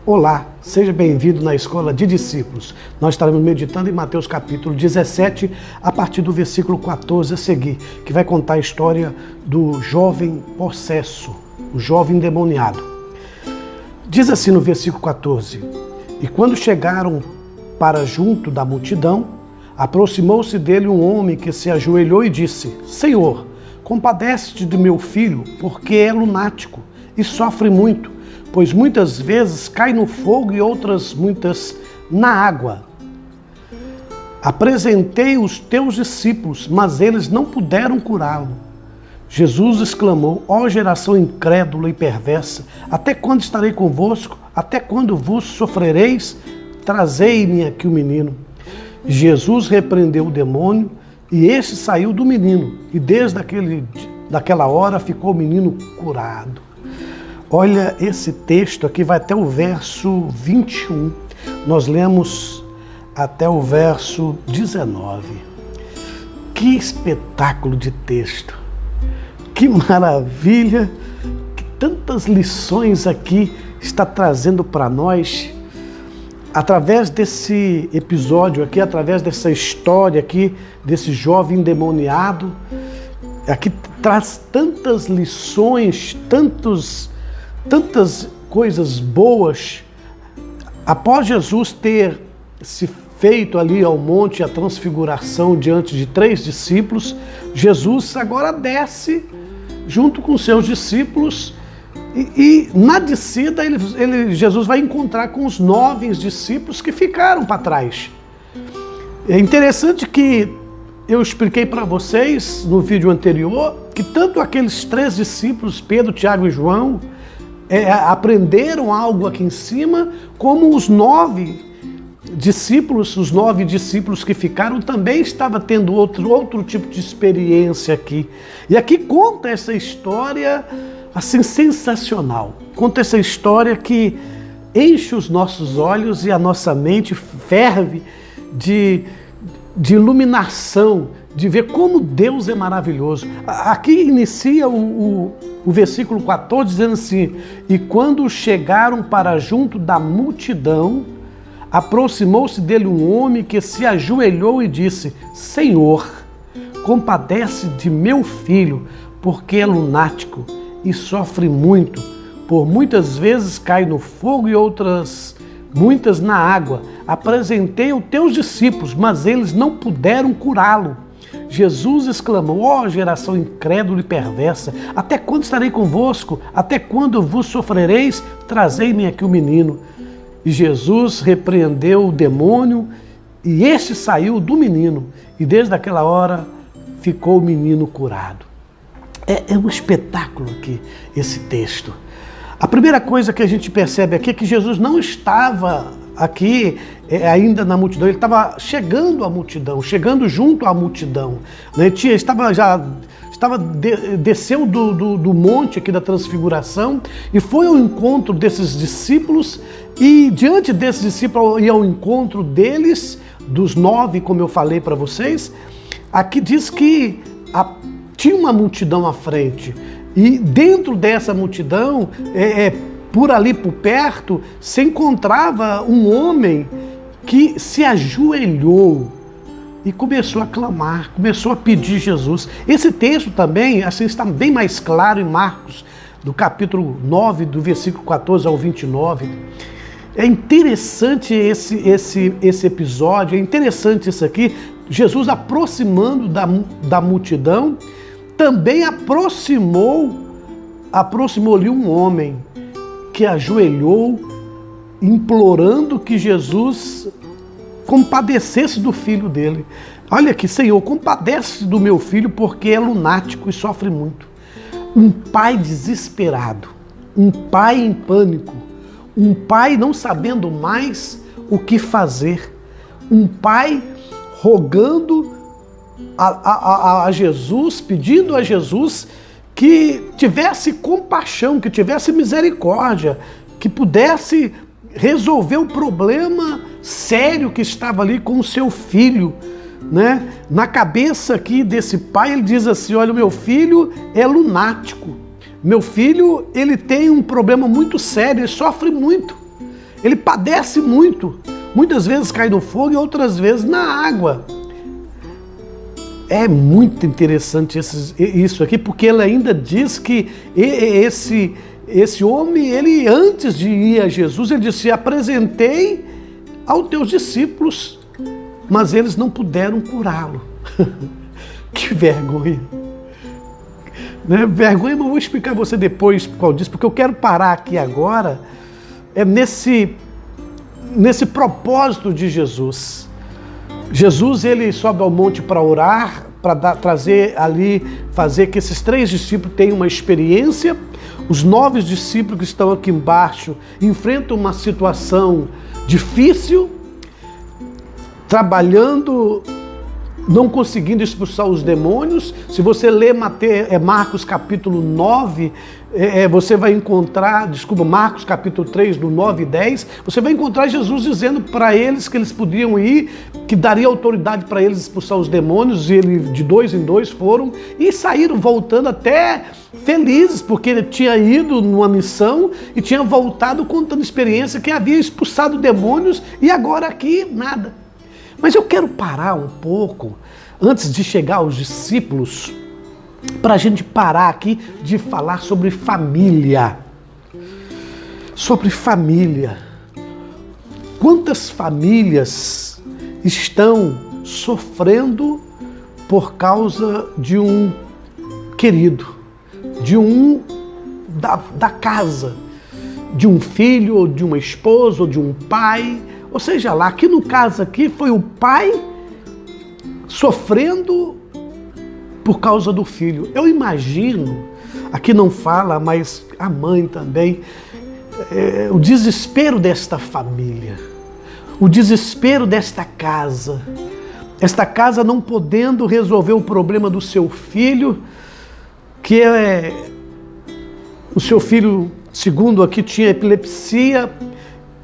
Olá, seja bem-vindo na Escola de Discípulos. Nós estaremos meditando em Mateus capítulo 17, a partir do versículo 14 a seguir, que vai contar a história do jovem possesso, o jovem endemoniado. Diz assim no versículo 14: E quando chegaram para junto da multidão, aproximou-se dele um homem que se ajoelhou e disse: Senhor, compadece-te de meu filho, porque é lunático e sofre muito, pois muitas vezes cai no fogo e outras muitas na água. Apresentei os teus discípulos, mas eles não puderam curá-lo. Jesus exclamou: Ó geração incrédula e perversa, até quando estarei convosco? Até quando vos sofrereis? Trazei-me aqui o menino. Jesus repreendeu o demônio e este saiu do menino, e desde daquela hora ficou o menino curado. Olha, esse texto aqui vai até o verso 21. Nós lemos até o verso 19. Que espetáculo de texto! Que maravilha! Que tantas lições aqui está trazendo para nós, através desse episódio aqui, através dessa história aqui, desse jovem endemoniado. Aqui traz tantas lições, tantas coisas boas. Após Jesus ter se feito ali ao monte a transfiguração diante de 3 discípulos, Jesus agora desce junto com seus discípulos e na descida Jesus vai encontrar com os 9 discípulos que ficaram para trás. É interessante que eu expliquei para vocês no vídeo anterior que tanto aqueles 3 discípulos, Pedro, Tiago e João, aprenderam algo aqui em cima, como os 9 discípulos que ficaram também estavam tendo outro tipo de experiência aqui. E aqui conta essa história assim sensacional. Conta essa história que enche os nossos olhos e a nossa mente ferve de iluminação, de ver como Deus é maravilhoso. Aqui inicia o versículo 14 dizendo assim: E quando chegaram para junto da multidão, aproximou-se dele um homem que se ajoelhou e disse: Senhor, compadece de meu filho, porque é lunático e sofre muito, por muitas vezes cai no fogo e outras muitas na água. Apresentei os teus discípulos, mas eles não puderam curá-lo. Jesus exclamou: Ó geração incrédula e perversa, até quando estarei convosco? Até quando vos sofrereis? Trazei-me aqui o menino. E Jesus repreendeu o demônio e este saiu do menino, e desde aquela hora ficou o menino curado. É um espetáculo aqui esse texto. A primeira coisa que a gente percebe aqui é que Jesus não estava aqui ainda na multidão, ele estava chegando à multidão, chegando junto à multidão, né? Desceu do monte aqui da transfiguração e foi ao encontro desses discípulos, e diante desses discípulos e ao encontro deles, dos 9, como eu falei para vocês, aqui diz que tinha uma multidão à frente, e dentro dessa multidão, por ali por perto, se encontrava um homem que se ajoelhou e começou a clamar, começou a pedir Jesus. Esse texto também assim, está bem mais claro em Marcos, do capítulo 9, do versículo 14 ao 29. É interessante esse episódio, é interessante isso aqui. Jesus aproximando da multidão, também aproximou-lhe um homem que ajoelhou, implorando que Jesus compadecesse do filho dele. Olha aqui: Senhor, compadece do meu filho, porque é lunático e sofre muito. Um pai desesperado, um pai em pânico, um pai não sabendo mais o que fazer, um pai rogando a Jesus, pedindo a Jesus que tivesse compaixão, que tivesse misericórdia, que pudesse resolver o problema sério que estava ali com o seu filho, né? Na cabeça aqui desse pai, ele diz assim: olha, o meu filho é lunático, meu filho, ele tem um problema muito sério, ele sofre muito. ele padece muito. Muitas vezes cai no fogo e outras vezes na água. É muito interessante isso aqui, porque ele ainda diz que esse homem, ele antes de ir a Jesus, ele disse: apresentei aos teus discípulos, mas eles não puderam curá-lo. Que vergonha. Né? Vergonha, mas eu vou explicar a você depois qual disso, porque eu quero parar aqui agora nesse propósito de Jesus. Jesus, ele sobe ao monte para orar, para trazer ali, fazer que esses 3 discípulos tenham uma experiência. Os 9 discípulos que estão aqui embaixo enfrentam uma situação difícil, trabalhando, não conseguindo expulsar os demônios. Se você ler Marcos capítulo 9, você vai encontrar, Marcos capítulo 3, do 9 e 10, você vai encontrar Jesus dizendo para eles que eles podiam ir, que daria autoridade para eles expulsar os demônios, e ele de 2 em 2 foram, e saíram voltando até felizes, porque ele tinha ido numa missão e tinha voltado contando experiência que havia expulsado demônios, e agora aqui nada. Mas eu quero parar um pouco, antes de chegar aos discípulos, para a gente parar aqui de falar sobre família. Sobre família. Quantas famílias estão sofrendo por causa de um querido, da casa, de um filho, ou de uma esposa, ou de um pai, ou seja lá, aqui no caso aqui foi o pai sofrendo por causa do filho. Eu imagino, aqui não fala, mas a mãe também, o desespero desta família, o desespero desta casa, esta casa não podendo resolver o problema do seu filho, que o seu filho, segundo aqui, tinha epilepsia,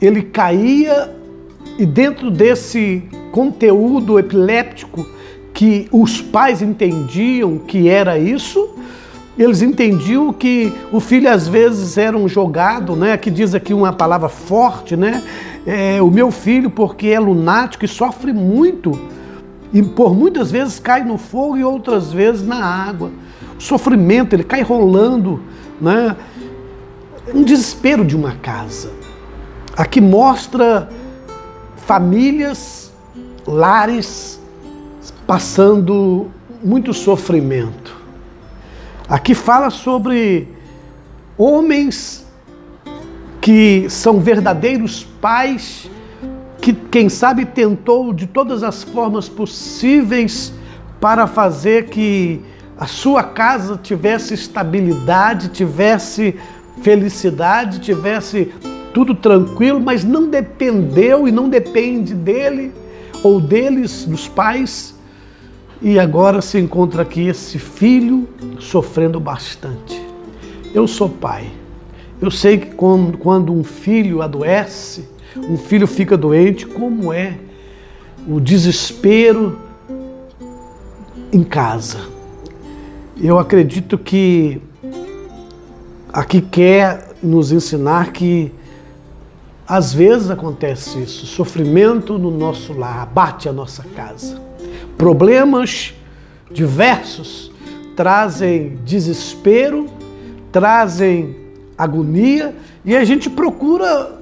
ele caía, e dentro desse conteúdo epiléptico que os pais entendiam que era isso, eles entendiam que o filho às vezes era um jogado, né? Que diz aqui uma palavra forte, né? O meu filho, porque é lunático e sofre muito, e por muitas vezes cai no fogo e outras vezes na água. O sofrimento, ele cai rolando, né? Um desespero de uma casa. Aqui mostra famílias, lares, passando muito sofrimento. Aqui fala sobre homens que são verdadeiros pais, que quem sabe tentou de todas as formas possíveis para fazer que a sua casa tivesse estabilidade, tivesse felicidade, tivesse tudo tranquilo, mas não dependeu e não depende dele ou deles, dos pais, e agora se encontra aqui esse filho sofrendo bastante. Eu sou pai. Eu sei que quando um filho adoece, um filho fica doente, como é o desespero em casa. Eu acredito que aqui quer nos ensinar que às vezes acontece isso, sofrimento no nosso lar, bate a nossa casa. Problemas diversos trazem desespero, trazem agonia, e a gente procura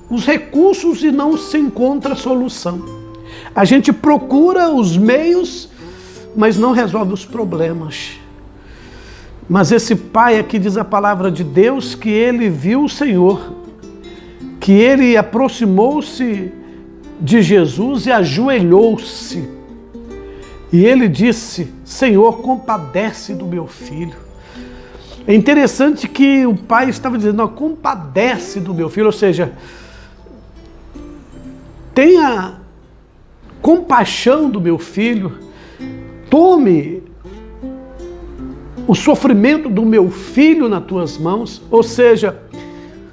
os recursos e não se encontra solução. A gente procura os meios, mas não resolve os problemas. Mas esse pai aqui diz a palavra de Deus que ele viu o Senhor, que ele aproximou-se de Jesus e ajoelhou-se. E ele disse: Senhor, compadece do meu filho. É interessante que o pai estava dizendo: não, compadece do meu filho, ou seja, tenha compaixão do meu filho, tome o sofrimento do meu filho nas tuas mãos, ou seja,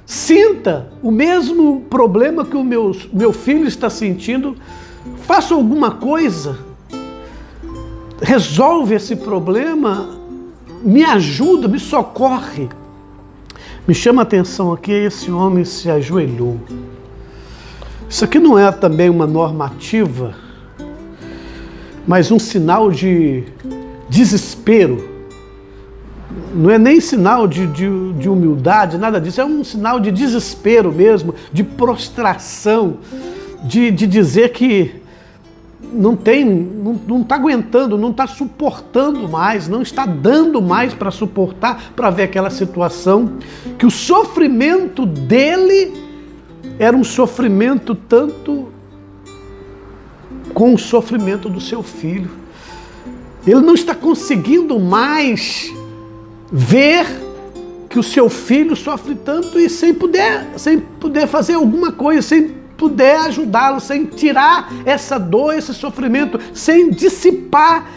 sinta o mesmo problema que o meu filho está sentindo, faça alguma coisa, resolve esse problema, me ajuda, me socorre. Me chama a atenção aqui, esse homem se ajoelhou. Isso aqui não é também uma normativa, mas um sinal de desespero. Não é nem sinal de humildade, nada disso. É um sinal de desespero mesmo, de prostração, de dizer que não está aguentando, não está suportando mais, não está dando mais para suportar, para ver aquela situação, que o sofrimento dele era um sofrimento tanto com o sofrimento do seu filho. Ele não está conseguindo mais ver que o seu filho sofre tanto e sem poder fazer alguma coisa, sem puder ajudá-lo, sem tirar essa dor, esse sofrimento, sem dissipar,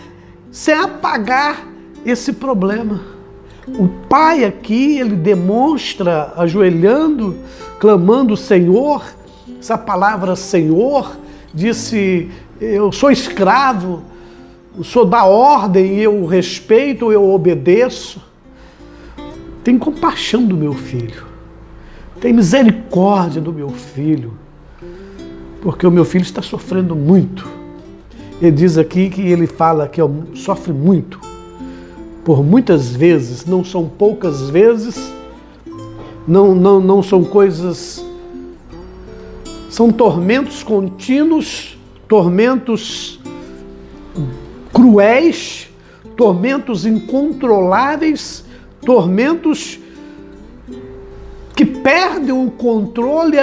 sem apagar esse problema. O pai aqui, ele demonstra, ajoelhando, clamando Senhor, essa palavra Senhor, disse, eu sou escravo, o Senhor dá ordem, eu respeito, eu obedeço. Tem compaixão do meu filho, tem misericórdia do meu filho, porque o meu filho está sofrendo muito. Ele diz aqui que ele fala que sofre muito, por muitas vezes, não são poucas vezes, não são coisas, são tormentos contínuos, tormentos cruéis, tormentos incontroláveis, tormentos que perdem o controle,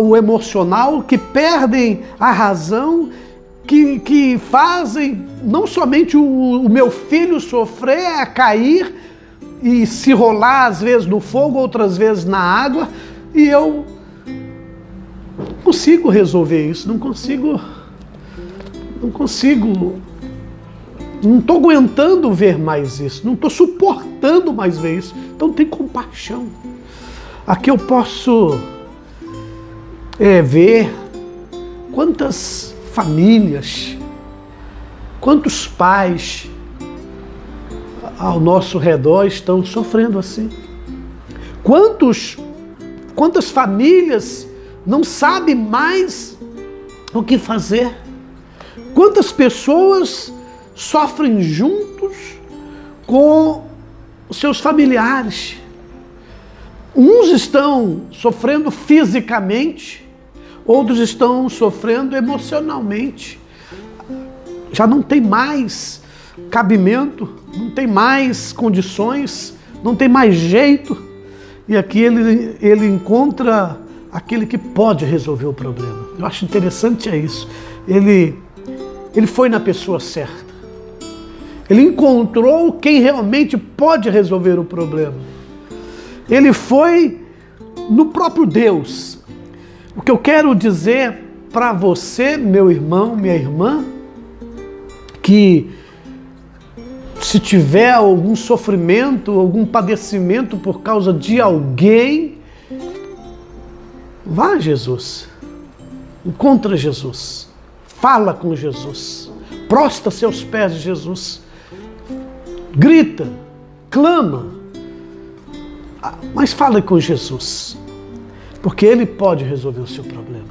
o emocional, que perdem a razão, que fazem não somente o meu filho sofrer, a cair e se rolar às vezes no fogo, outras vezes na água, e eu não consigo resolver isso, não estou aguentando ver mais isso, não estou suportando mais ver isso, então tem compaixão. Aqui eu posso ver quantas famílias, quantos pais ao nosso redor estão sofrendo assim. Quantas famílias não sabem mais o que fazer. Quantas pessoas sofrem juntos com os seus familiares. Uns estão sofrendo fisicamente, outros estão sofrendo emocionalmente. Já não tem mais cabimento, não tem mais condições, não tem mais jeito. E aqui ele encontra aquele que pode resolver o problema. Eu acho interessante isso. Ele foi na pessoa certa. Ele encontrou quem realmente pode resolver o problema. Ele foi no próprio Deus. O que eu quero dizer para você, meu irmão, minha irmã, que se tiver algum sofrimento, algum padecimento por causa de alguém, vá a Jesus, encontra Jesus, fala com Jesus, prostra-se aos pés de Jesus, grita, clama, mas fale com Jesus, porque Ele pode resolver o seu problema.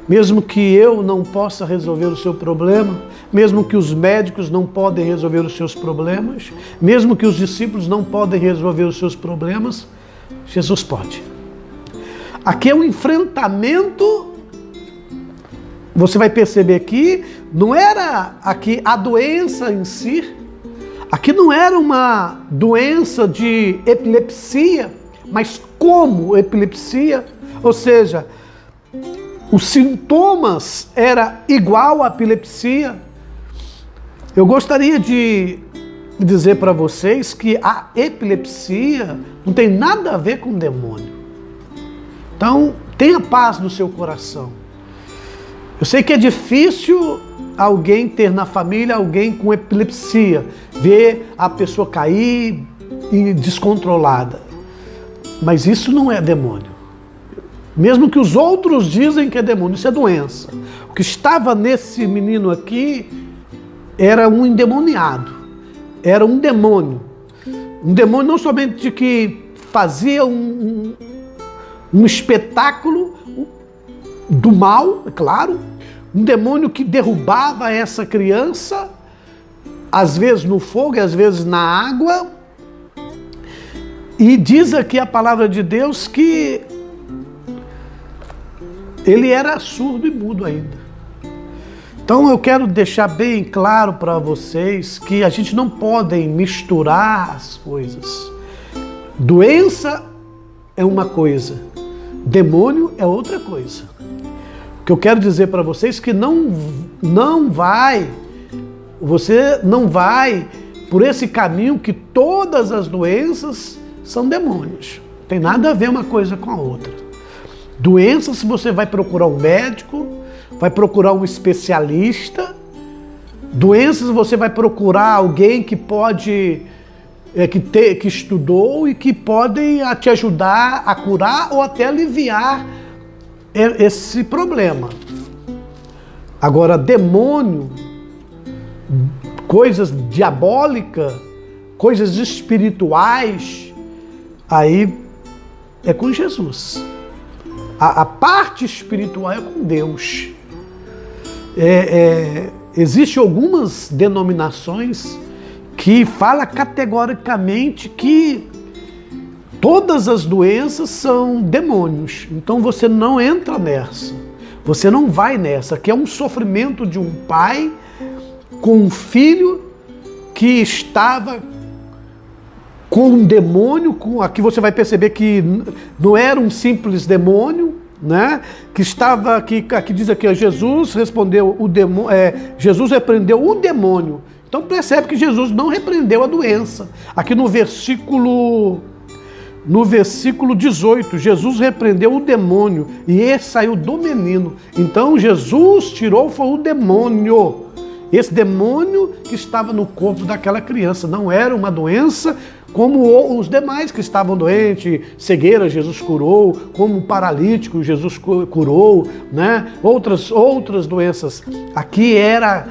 Mesmo que eu não possa resolver o seu problema, mesmo que os médicos não podem resolver os seus problemas, mesmo que os discípulos não podem resolver os seus problemas, Jesus pode. Aqui é um enfrentamento, você vai perceber que não era aqui a doença em si, aqui não era uma doença de epilepsia, mas como epilepsia, ou seja, os sintomas eram igual à epilepsia. Eu gostaria de dizer para vocês que a epilepsia não tem nada a ver com demônio. Então, tenha paz no seu coração. Eu sei que é difícil alguém ter na família alguém com epilepsia, ver a pessoa cair e descontrolada. Mas isso não é demônio. Mesmo que os outros dizem que é demônio, isso é doença. O que estava nesse menino aqui era um endemoniado, era um demônio. Um demônio não somente que fazia um espetáculo, do mal, é claro, um demônio que derrubava essa criança, às vezes no fogo e às vezes na água. E diz aqui a palavra de Deus que ele era surdo e mudo ainda. Então eu quero deixar bem claro para vocês que a gente não pode misturar as coisas. Doença é uma coisa, demônio é outra coisa. O que eu quero dizer para vocês é que você não vai por esse caminho que todas as doenças são demônios. Não tem nada a ver uma coisa com a outra. Doenças, você vai procurar um médico, vai procurar um especialista. Doenças, você vai procurar alguém que pode, que estudou e que podem te ajudar a curar ou até aliviar esse problema. Agora, demônio, coisas diabólicas, coisas espirituais, aí é com Jesus. A parte espiritual é com Deus. Existem algumas denominações que falam categoricamente que todas as doenças são demônios. Então você não entra nessa. Você não vai nessa, que é um sofrimento de um pai com um filho que estava com um demônio, aqui você vai perceber que não era um simples demônio, né? Que estava aqui diz aqui, Jesus respondeu o demônio, Jesus repreendeu o demônio. Então percebe que Jesus não repreendeu a doença. Aqui no versículo 18, Jesus repreendeu o demônio e esse saiu do menino. Então Jesus tirou foi o demônio. Esse demônio que estava no corpo daquela criança. Não era uma doença como os demais que estavam doentes. Cegueira, Jesus curou. Como paralítico, Jesus curou, né? Outras doenças. Aqui era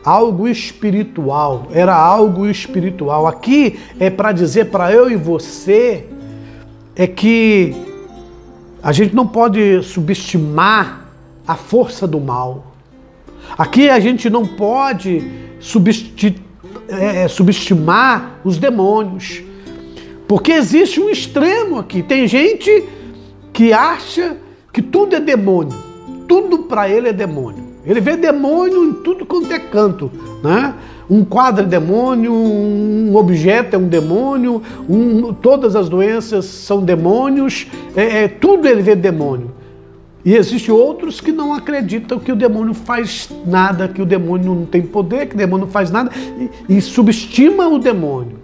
algo espiritual. Era algo espiritual. Aqui é para dizer para eu e você que a gente não pode subestimar a força do mal. Aqui a gente não pode subestimar os demônios, porque existe um extremo aqui. Tem gente que acha que tudo é demônio, tudo para ele é demônio. Ele vê demônio em tudo quanto é canto, né? Um quadro é demônio, um objeto é um demônio, todas as doenças são demônios, tudo ele vê demônio. E existem outros que não acreditam que o demônio faz nada, que o demônio não tem poder, que o demônio não faz nada e subestima o demônio.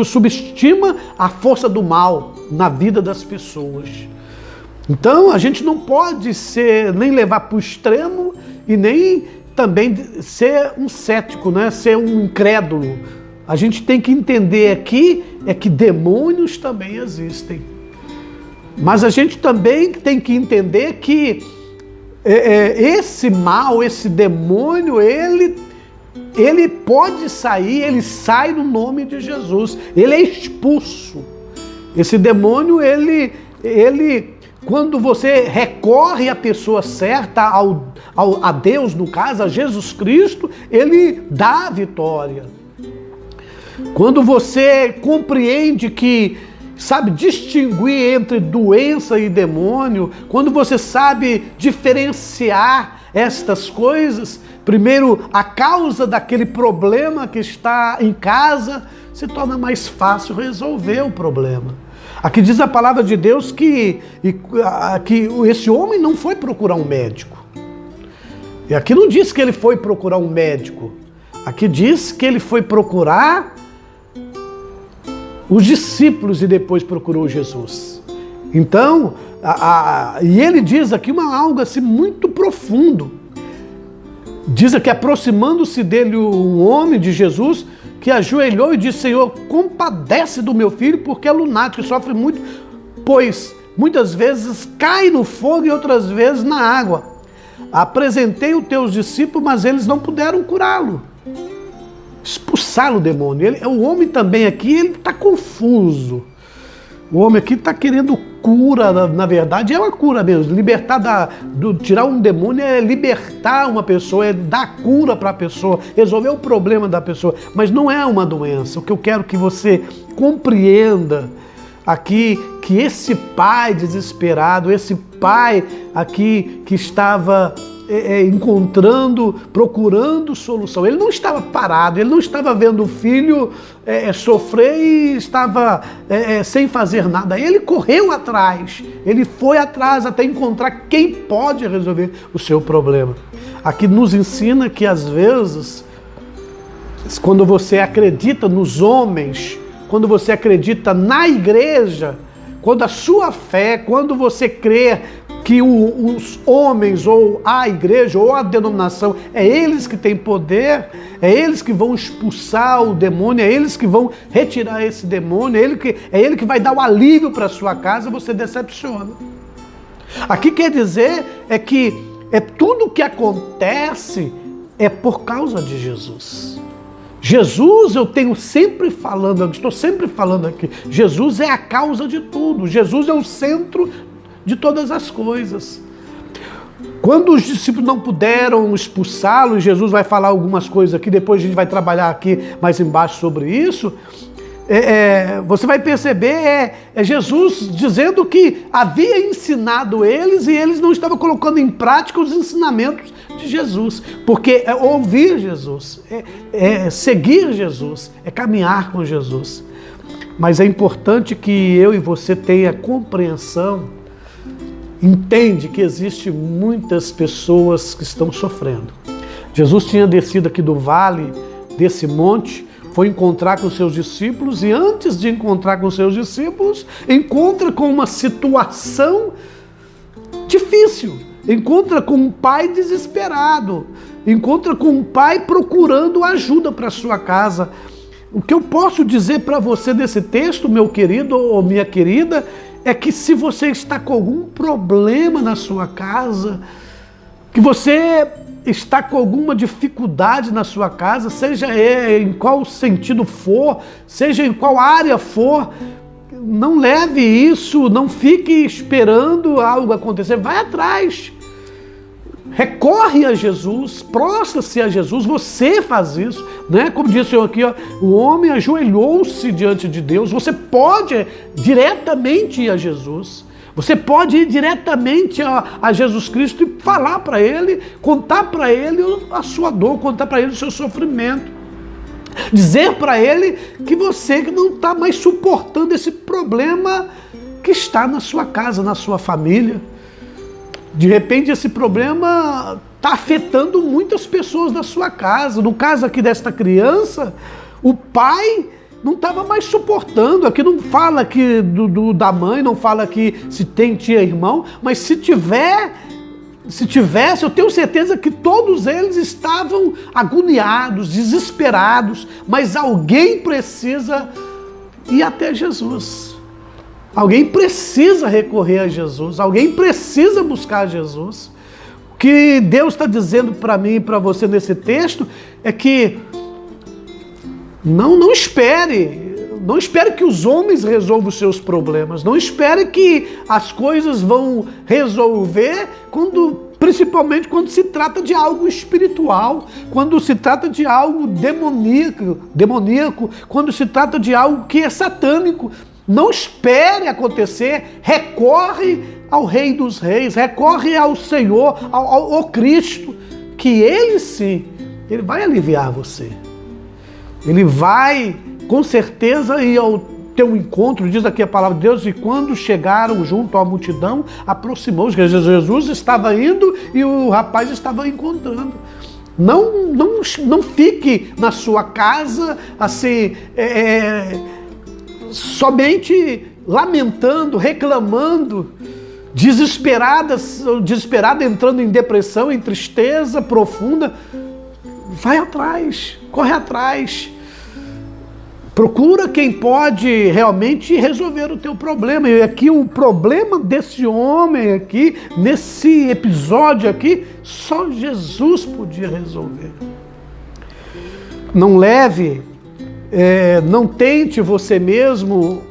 Subestima a força do mal na vida das pessoas. Então a gente não pode nem levar para o extremo e nem também ser um cético, né? Ser um incrédulo. A gente tem que entender aqui que demônios também existem. Mas a gente também tem que entender que esse mal, esse demônio, ele pode sair, ele sai no nome de Jesus. Ele é expulso. Esse demônio, ele quando você recorre à pessoa certa, a Deus, no caso, a Jesus Cristo, ele dá a vitória. Quando você compreende que sabe distinguir entre doença e demônio, quando você sabe diferenciar estas coisas, primeiro a causa daquele problema que está em casa, se torna mais fácil resolver o problema. Aqui diz a palavra de Deus que esse homem não foi procurar um médico. E aqui não diz que ele foi procurar um médico. Aqui diz que ele foi procurar os discípulos e depois procurou Jesus. Então, e ele diz aqui algo assim muito profundo. Diz aqui, aproximando-se dele um homem de Jesus, que ajoelhou e disse: Senhor, compadece do meu filho, porque é lunático, sofre muito, pois muitas vezes cai no fogo e outras vezes na água. Apresentei os teus discípulos, mas eles não puderam curá-lo. Expulsá-lo, demônio. O homem também aqui, ele está confuso. O homem aqui está querendo cura, na verdade, é uma cura mesmo. Tirar um demônio é libertar uma pessoa, é dar cura para a pessoa, resolver o problema da pessoa. Mas não é uma doença. O que eu quero que você compreenda aqui, que esse pai desesperado, esse pai aqui que estava procurando solução. Ele não estava parado, ele não estava vendo o filho sofrer e estava sem fazer nada. Ele correu atrás, ele foi atrás até encontrar quem pode resolver o seu problema. Aqui nos ensina que às vezes, quando você acredita nos homens, quando você acredita na igreja, quando a sua fé, quando você crê que os homens, ou a igreja, ou a denominação, é eles que têm poder, é eles que vão expulsar o demônio, é eles que vão retirar esse demônio, é ele que vai dar o alívio para a sua casa, você decepciona. Aqui quer dizer que tudo que acontece é por causa de Jesus. Jesus, eu estou sempre falando aqui, Jesus é a causa de tudo, Jesus é o centro de todas as coisas. Quando os discípulos não puderam expulsá-lo, Jesus vai falar algumas coisas aqui, depois a gente vai trabalhar aqui mais embaixo sobre isso, você vai perceber Jesus dizendo que havia ensinado eles e eles não estavam colocando em prática os ensinamentos de Jesus, porque ouvir Jesus, seguir Jesus, caminhar com Jesus. Mas é importante que eu e você tenha compreensão, entende que existe muitas pessoas que estão sofrendo. Jesus tinha descido aqui do vale, desse monte, foi encontrar com seus discípulos e antes de encontrar com seus discípulos, encontra com uma situação difícil, encontra com um pai desesperado, encontra com um pai procurando ajuda para sua casa. O que eu posso dizer para você desse texto, meu querido ou minha querida, é que se você está com algum problema na sua casa, que você está com alguma dificuldade na sua casa, seja em qual sentido for, seja em qual área for, não leve isso, não fique esperando algo acontecer, vai atrás. Recorre a Jesus, prostra-se a Jesus, você faz isso, né? Como disse eu aqui, o homem ajoelhou-se diante de Deus, você pode diretamente ir a Jesus, você pode ir diretamente a Jesus Cristo e falar para Ele, contar para Ele a sua dor, contar para Ele o seu sofrimento, dizer para Ele que você não está mais suportando esse problema que está na sua casa, na sua família. De repente esse problema está afetando muitas pessoas da sua casa. No caso aqui desta criança, o pai não estava mais suportando. Aqui não fala aqui da mãe, não fala aqui se tem tia, irmão, mas se tivesse, eu tenho certeza que todos eles estavam agoniados, desesperados, mas alguém precisa ir até Jesus. Alguém precisa recorrer a Jesus, alguém precisa buscar Jesus. O que Deus está dizendo para mim e para você nesse texto é que não espere que os homens resolvam os seus problemas, não espere que as coisas vão resolver principalmente quando se trata de algo espiritual, quando se trata de algo demoníaco, quando se trata de algo que é satânico. Não espere acontecer, recorre ao Rei dos Reis, recorre ao Senhor, ao Cristo, que Ele sim, Ele vai aliviar você. Ele vai, com certeza, ir ao teu encontro, diz aqui a palavra de Deus, e quando chegaram junto à multidão, aproximou-se, Jesus estava indo e o rapaz estava encontrando. Não fique na sua casa, assim, somente lamentando, reclamando, desesperada, entrando em depressão, em tristeza profunda. Vai atrás, corre atrás. Procura quem pode realmente resolver o teu problema. E aqui o problema desse homem aqui, nesse episódio aqui, só Jesus podia resolver. Não tente você mesmo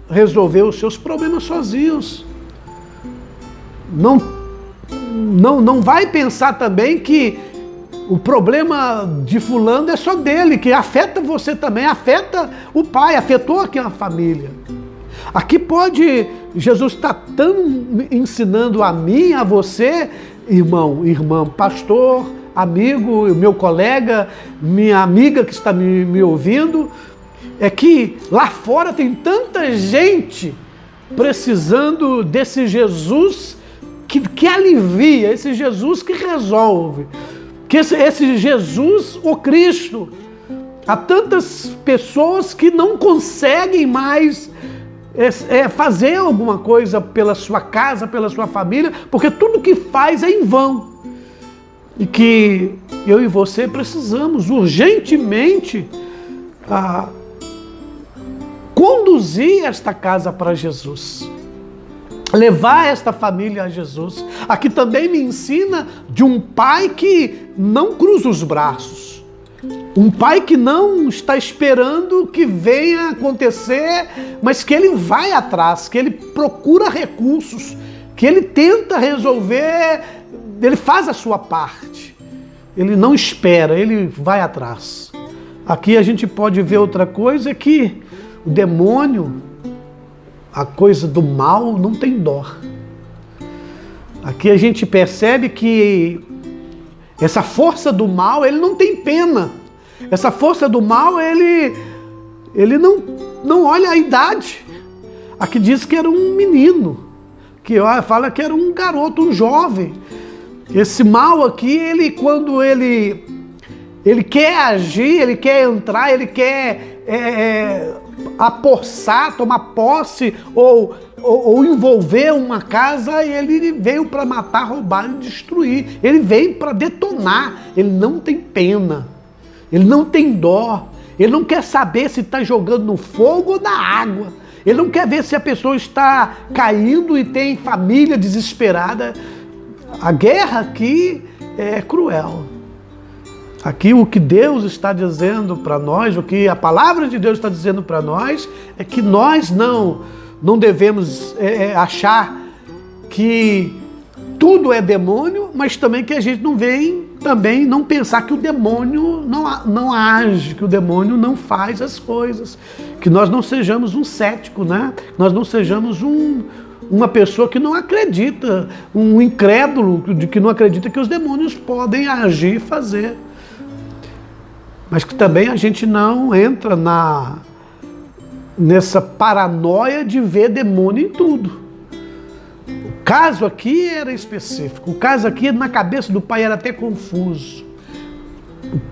resolver os seus problemas sozinhos. Não vai pensar também que o problema de fulano é só dele, que afeta você também, afeta o pai, afetou aqui a família. Aqui Jesus está tão ensinando a mim, a você, irmão, irmã, pastor, amigo, meu colega, minha amiga que está me ouvindo, é que lá fora tem tanta gente precisando desse Jesus que alivia, esse Jesus que resolve, que esse Jesus, o Cristo. Há tantas pessoas que não conseguem mais fazer alguma coisa pela sua casa, pela sua família, porque tudo que faz é em vão. E que eu e você precisamos urgentemente conduzir esta casa para Jesus, levar esta família a Jesus. Aqui também me ensina de um pai que não cruza os braços, um pai que não está esperando que venha acontecer, mas que ele vai atrás, que ele procura recursos, que ele tenta resolver, ele faz a sua parte, ele não espera, ele vai atrás. Aqui a gente pode ver outra coisa, que o demônio, a coisa do mal, não tem dó. Aqui a gente percebe que essa força do mal, ele não tem pena. Essa força do mal, ele não olha a idade. Aqui diz que era um menino, que fala que era um garoto, um jovem. Esse mal aqui, quando ele quer agir, ele quer entrar, ele quer apossar, tomar posse ou envolver uma casa, ele veio para matar, roubar e destruir. Ele veio para detonar. Ele não tem pena, ele não tem dó, ele não quer saber se está jogando no fogo ou na água. Ele não quer ver se a pessoa está caindo e tem família desesperada. A guerra aqui é cruel. Aqui o que Deus está dizendo para nós, o que a palavra de Deus está dizendo para nós, é que nós não devemos achar que tudo é demônio, mas também que a gente não pensar que o demônio não age, que o demônio não faz as coisas, que nós não sejamos um cético, né? Nós não sejamos uma pessoa que não acredita, um incrédulo, que não acredita que os demônios podem agir e fazer. Mas que também a gente não entra nessa paranoia de ver demônio em tudo. O caso aqui era específico. O caso aqui, na cabeça do pai, era até confuso.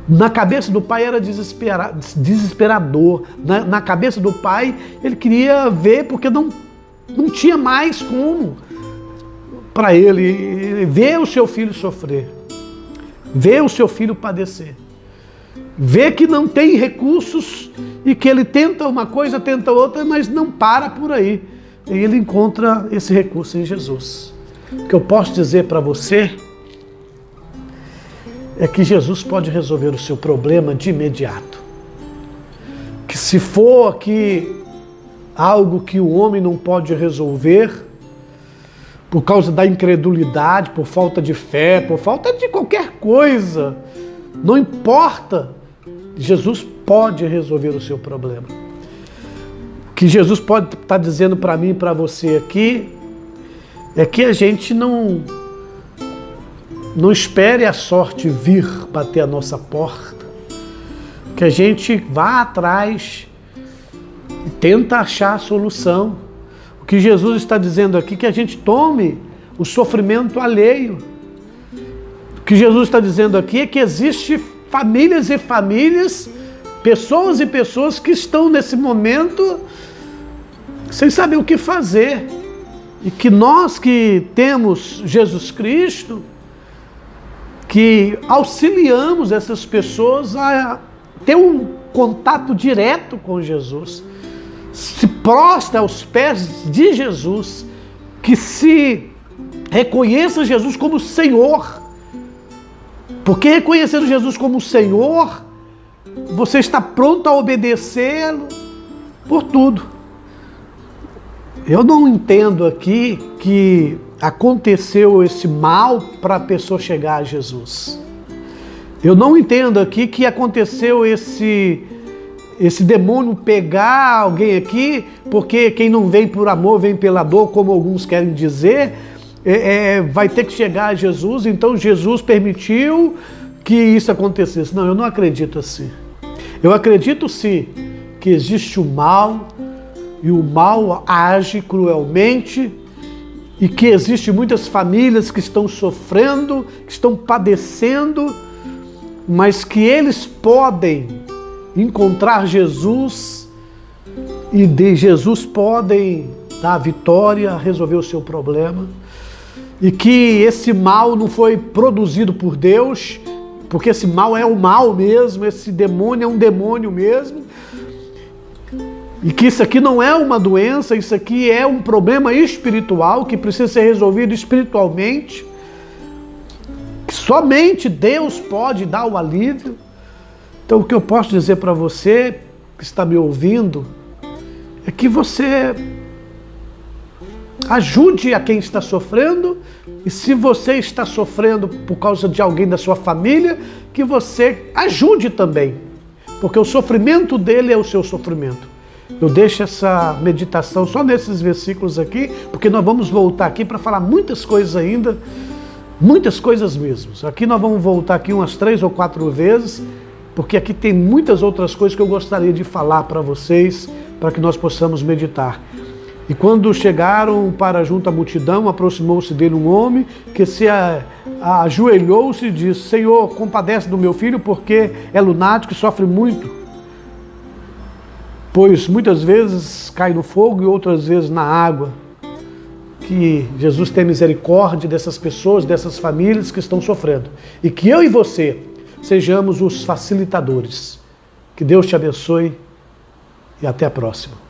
Na cabeça do pai era desesperador. Na cabeça do pai, ele queria ver, porque não tinha mais como para ele ver o seu filho sofrer, ver o seu filho padecer. Vê que não tem recursos e que ele tenta uma coisa, tenta outra, mas não para por aí. E ele encontra esse recurso em Jesus. O que eu posso dizer para você é que Jesus pode resolver o seu problema de imediato. Que se for aqui algo que o homem não pode resolver, por causa da incredulidade, por falta de fé, por falta de qualquer coisa, não importa, Jesus pode resolver o seu problema. O que Jesus pode estar dizendo para mim e para você aqui é que a gente não espere a sorte vir bater a nossa porta, que a gente vá atrás e tenta achar a solução. O que Jesus está dizendo aqui é que a gente tome o sofrimento alheio. O que Jesus está dizendo aqui é que existe famílias e famílias, pessoas e pessoas que estão nesse momento sem saber o que fazer. E que nós que temos Jesus Cristo, que auxiliamos essas pessoas a ter um contato direto com Jesus, se prostra aos pés de Jesus, que se reconheça Jesus como Senhor. Porque reconhecendo Jesus como Senhor, você está pronto a obedecê-lo por tudo. Eu não entendo aqui que aconteceu esse mal para a pessoa chegar a Jesus. Eu não entendo aqui que aconteceu esse demônio pegar alguém aqui, porque quem não vem por amor vem pela dor, como alguns querem dizer, vai ter que chegar a Jesus, então Jesus permitiu que isso acontecesse. Não, eu não acredito assim. Eu acredito sim que existe o mal, e o mal age cruelmente, e que existem muitas famílias que estão sofrendo, que estão padecendo, mas que eles podem encontrar Jesus e de Jesus podem dar a vitória, resolver o seu problema, e que esse mal não foi produzido por Deus, porque esse mal é o mal mesmo, esse demônio é um demônio mesmo, e que isso aqui não é uma doença, isso aqui é um problema espiritual que precisa ser resolvido espiritualmente, que somente Deus pode dar o alívio. Então o que eu posso dizer para você que está me ouvindo é que você ajude a quem está sofrendo, e se você está sofrendo por causa de alguém da sua família, que você ajude também, porque o sofrimento dele é o seu sofrimento. Eu deixo essa meditação só nesses versículos aqui, porque nós vamos voltar aqui para falar muitas coisas ainda, muitas coisas mesmo. Aqui nós vamos voltar aqui umas 3 ou 4 vezes, porque aqui tem muitas outras coisas que eu gostaria de falar para vocês, para que nós possamos meditar. E quando chegaram para junto à multidão, aproximou-se dele um homem que se ajoelhou-se e disse: Senhor, compadece do meu filho, porque é lunático e sofre muito, pois muitas vezes cai no fogo e outras vezes na água. Que Jesus tenha misericórdia dessas pessoas, dessas famílias que estão sofrendo, e que eu e você sejamos os facilitadores. Que Deus te abençoe e até a próxima.